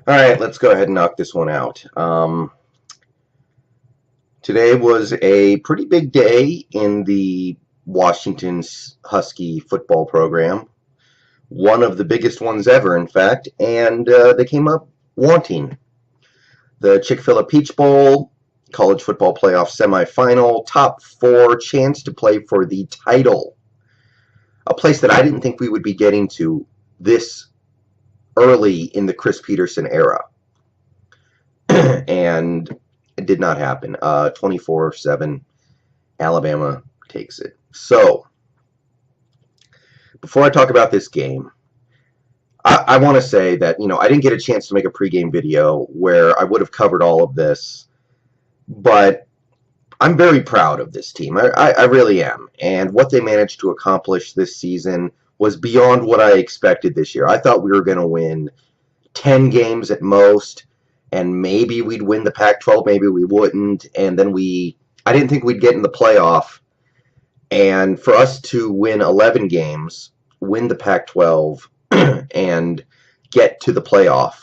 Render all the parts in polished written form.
All right, let's go ahead and knock this one out. Today was a pretty big day in the Washington's Husky football program. One of the biggest ones ever, in fact, and they came up wanting. The Chick-fil-A Peach Bowl, college football playoff semifinal, top four, chance to play for the title. A place that I didn't think we would be getting to this early in the Chris Peterson era. And it did not happen. 24-7, Alabama takes it. So, before I talk about this game, I want to say that, I didn't get a chance to make a pregame video where I would have covered all of this, but I'm very proud of this team. I really am. And what they managed to accomplish this season was beyond what I expected this year. I thought we were going to win 10 games at most, and maybe we'd win the Pac-12, maybe we wouldn't, and then I didn't think we'd get in the playoff, and for us to win 11 games, win the Pac-12, and get to the playoff,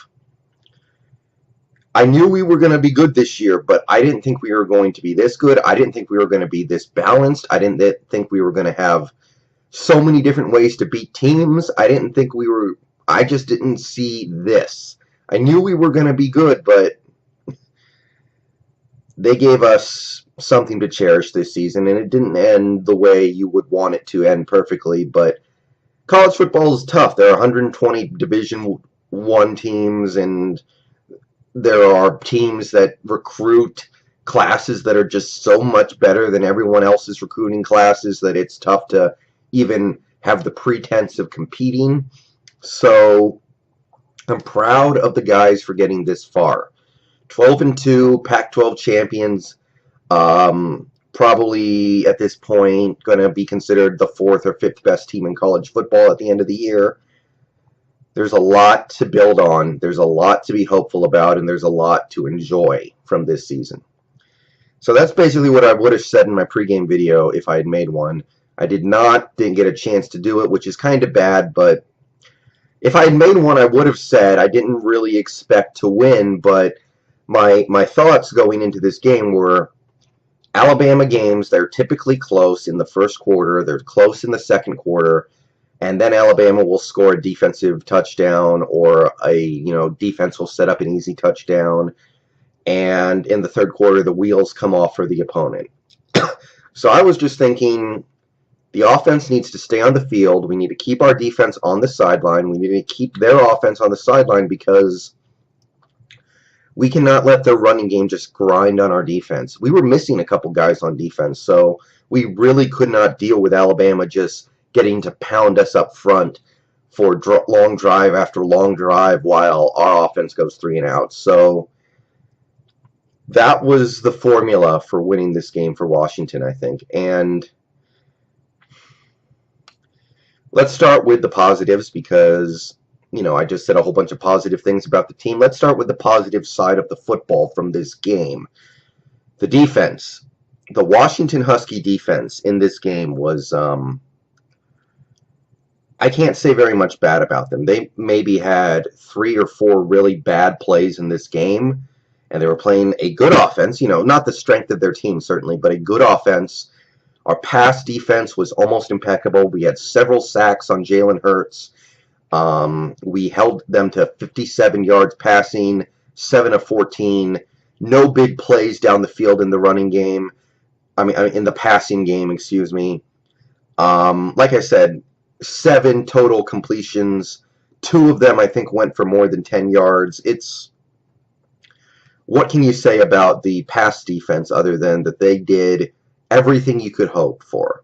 I knew we were going to be good this year, but I didn't think we were going to be this good. I didn't think we were going to be this balanced. I didn't think we were going to have so many different ways to beat teams. I just didn't see this. I knew we were going to be good, but they gave us something to cherish this season, and it didn't end the way you would want it to end perfectly, but college football is tough. There are 120 Division I teams, and there are teams that recruit classes that are just so much better than everyone else's recruiting classes that it's tough to even have the pretense of competing. So I'm proud of the guys for getting this far. 12-2, Pac-12 champions, probably at this point going to be considered the fourth or fifth best team in college football at the end of the year. There's a lot to build on, there's a lot to be hopeful about, and there's a lot to enjoy from this season. So that's basically what I would have said in my pregame video if I had made one. I didn't get a chance to do it, which is kind of bad, but if I had made one, I would have said I didn't really expect to win, but my thoughts going into this game were Alabama games, they're typically close in the first quarter, they're close in the second quarter, and then Alabama will score a defensive touchdown, or defense will set up an easy touchdown, and in the third quarter, the wheels come off for the opponent. So I was just thinking, the offense needs to stay on the field. We need to keep our defense on the sideline. We need to keep their offense on the sideline because we cannot let their running game just grind on our defense. We were missing a couple guys on defense, so we really could not deal with Alabama just getting to pound us up front for long drive after long drive while our offense goes 3 and out. So that was the formula for winning this game for Washington, I think. And let's start with the positives because, I just said a whole bunch of positive things about the team. Let's start with the positive side of the football from this game. The defense. The Washington Husky defense in this game was, I can't say very much bad about them. They maybe had 3 or 4 really bad plays in this game, and they were playing a good offense, not the strength of their team certainly, but a good offense. Our pass defense was almost impeccable. We had several sacks on Jalen Hurts. We held them to 57 yards passing, 7 of 14. No big plays down the field in the running game. In the passing game, excuse me. Like I said, 7 total completions. 2 of them, I think, went for more than 10 yards. What can you say about the pass defense other than that they did everything you could hope for?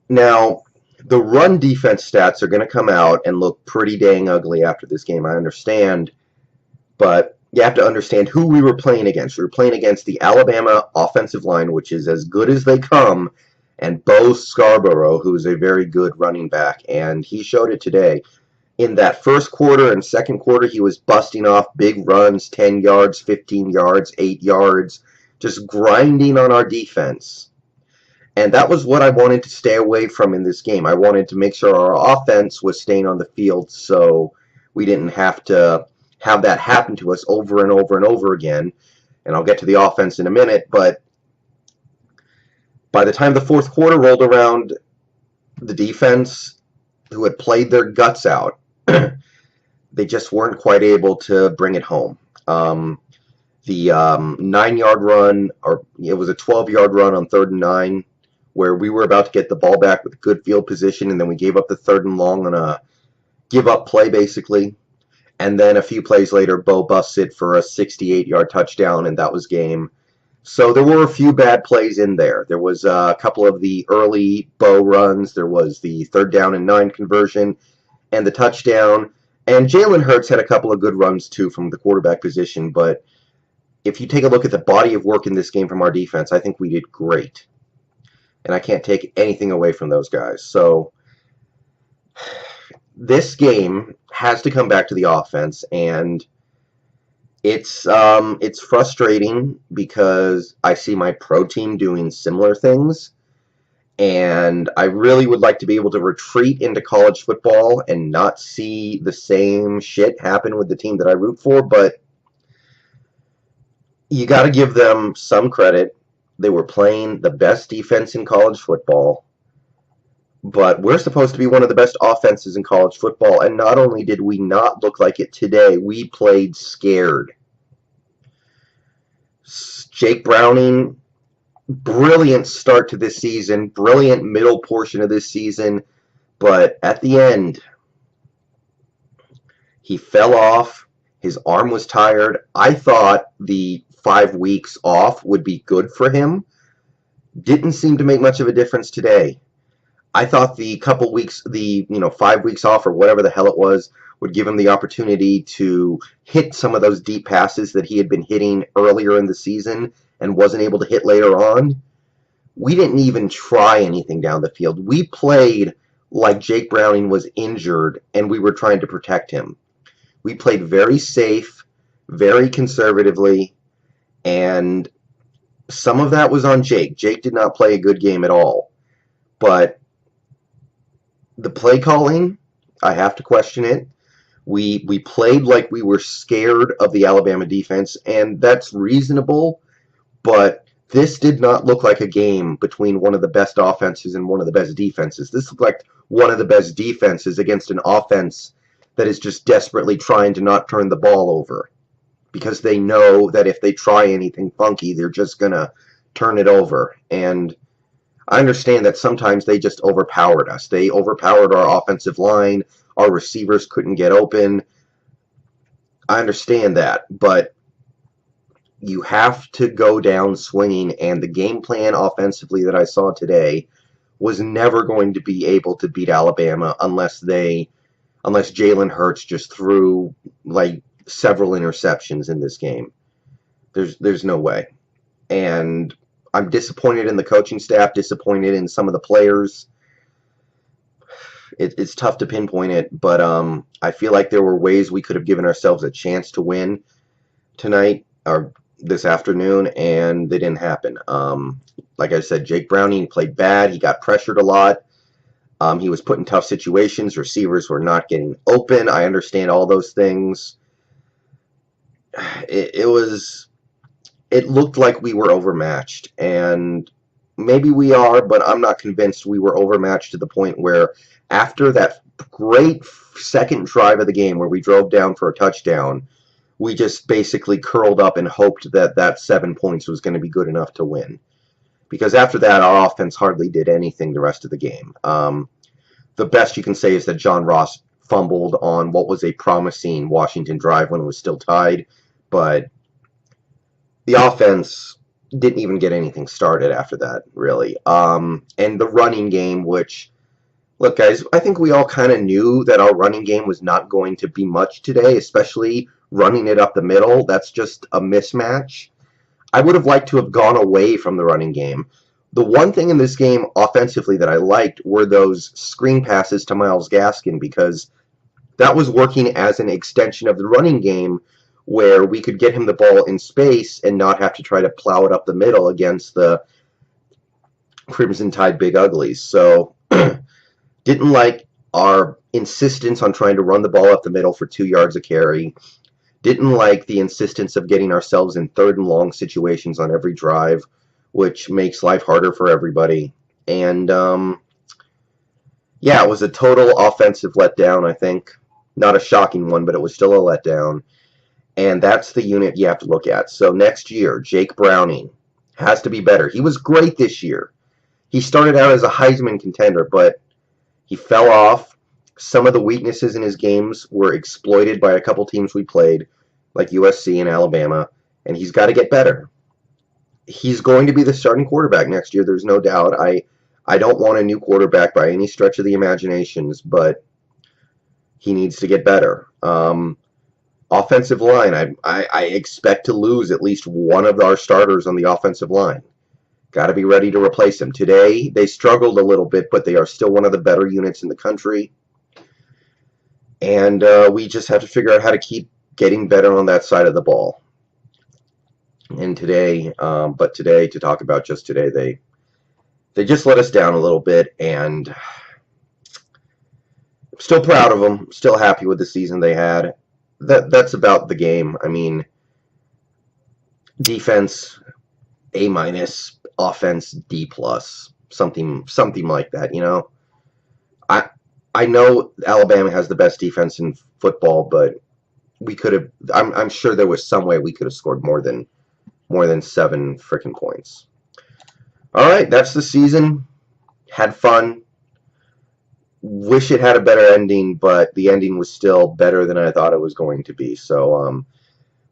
Now, the run defense stats are going to come out and look pretty dang ugly after this game, I understand. But you have to understand who we were playing against. We were playing against the Alabama offensive line, which is as good as they come, and Bo Scarborough, who is a very good running back, and he showed it today. In that first quarter and second quarter, he was busting off big runs, 10 yards, 15 yards, 8 yards, just grinding on our defense. And that was what I wanted to stay away from in this game. I wanted to make sure our offense was staying on the field so we didn't have to have that happen to us over and over and over again. And I'll get to the offense in a minute, but by the time the fourth quarter rolled around, the defense, who had played their guts out, they just weren't quite able to bring it home. The 9-yard run, or it was a 12-yard run on 3rd and 9, where we were about to get the ball back with good field position, and then we gave up the 3rd and long on a give-up play, basically. And then a few plays later, Bo busts it for a 68-yard touchdown, and that was game. So there were a few bad plays in there. There was a couple of the early Bo runs. There was the 3rd down and 9 conversion and the touchdown. And Jalen Hurts had a couple of good runs, too, from the quarterback position. But if you take a look at the body of work in this game from our defense, I think we did great. And I can't take anything away from those guys. So this game has to come back to the offense, and it's frustrating because I see my pro team doing similar things, and I really would like to be able to retreat into college football and not see the same shit happen with the team that I root for, but you got to give them some credit. They were playing the best defense in college football, but we're supposed to be one of the best offenses in college football, and not only did we not look like it today, we played scared. Jake Browning, brilliant start to this season, brilliant middle portion of this season, but at the end, he fell off. His arm was tired. I thought the 5 weeks off would be good for him. Didn't seem to make much of a difference today. I thought the couple weeks, 5 weeks off or whatever the hell it was, would give him the opportunity to hit some of those deep passes that he had been hitting earlier in the season and wasn't able to hit later on. We didn't even try anything down the field. We played like Jake Browning was injured and we were trying to protect him. We played very safe, very conservatively, and some of that was on Jake. Jake did not play a good game at all. But the play calling, I have to question it. We played like we were scared of the Alabama defense, and that's reasonable, but this did not look like a game between one of the best offenses and one of the best defenses. This looked like one of the best defenses against an offense that is just desperately trying to not turn the ball over, because they know that if they try anything funky, they're just going to turn it over. And I understand that sometimes they just overpowered us. They overpowered our offensive line. Our receivers couldn't get open. I understand that, but you have to go down swinging, and the game plan offensively that I saw today was never going to be able to beat Alabama unless Jalen Hurts just threw like several interceptions in this game. There's no way. And I'm disappointed in the coaching staff, disappointed in some of the players. It's tough to pinpoint it, but I feel like there were ways we could have given ourselves a chance to win tonight or this afternoon, and they didn't happen. Like I said, Jake Browning played bad. He got pressured a lot. He was put in tough situations. Receivers were not getting open. I understand all those things. It looked like we were overmatched, and maybe we are, but I'm not convinced we were overmatched to the point where after that great second drive of the game where we drove down for a touchdown, we just basically curled up and hoped that that 7 points was going to be good enough to win. Because after that, our offense hardly did anything the rest of the game. The best you can say is that John Ross fumbled on what was a promising Washington drive when it was still tied, but the offense didn't even get anything started after that, really. And the running game, which, look, guys, I think we all kind of knew that our running game was not going to be much today, especially running it up the middle. That's just a mismatch. I would have liked to have gone away from the running game. The one thing in this game offensively that I liked were those screen passes to Myles Gaskin, because that was working as an extension of the running game where we could get him the ball in space and not have to try to plow it up the middle against the Crimson Tide Big Uglies. So didn't like our insistence on trying to run the ball up the middle for 2 yards a carry. Didn't like the insistence of getting ourselves in third and long situations on every drive, which makes life harder for everybody. And yeah, it was a total offensive letdown, I think. Not a shocking one, but it was still a letdown. And that's the unit you have to look at. So next year, Jake Browning has to be better. He was great this year. He started out as a Heisman contender, but he fell off. Some of the weaknesses in his games were exploited by a couple teams we played, like USC and Alabama, and he's got to get better. He's going to be the starting quarterback next year, there's no doubt. I don't want a new quarterback by any stretch of the imaginations, but he needs to get better. Offensive line, I expect to lose at least one of our starters on the offensive line. Got to be ready to replace him. Today, they struggled a little bit, but they are still one of the better units in the country. And we just have to figure out how to keep getting better on that side of the ball. And today, to talk about just today, they just let us down a little bit, and I'm still proud of them. Still happy with the season they had. That's about the game. I mean, defense A-, offense D+, something like that. You know, I know Alabama has the best defense in football, but we could have. I'm sure there was some way we could have scored more than 7 freaking points. All right, that's the season. Had fun. Wish it had a better ending, but the ending was still better than I thought it was going to be. So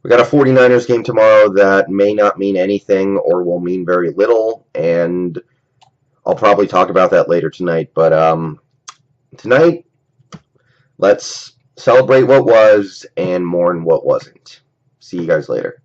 we got a 49ers game tomorrow that may not mean anything or will mean very little, and I'll probably talk about that later tonight. But tonight, let's celebrate what was and mourn what wasn't. See you guys later.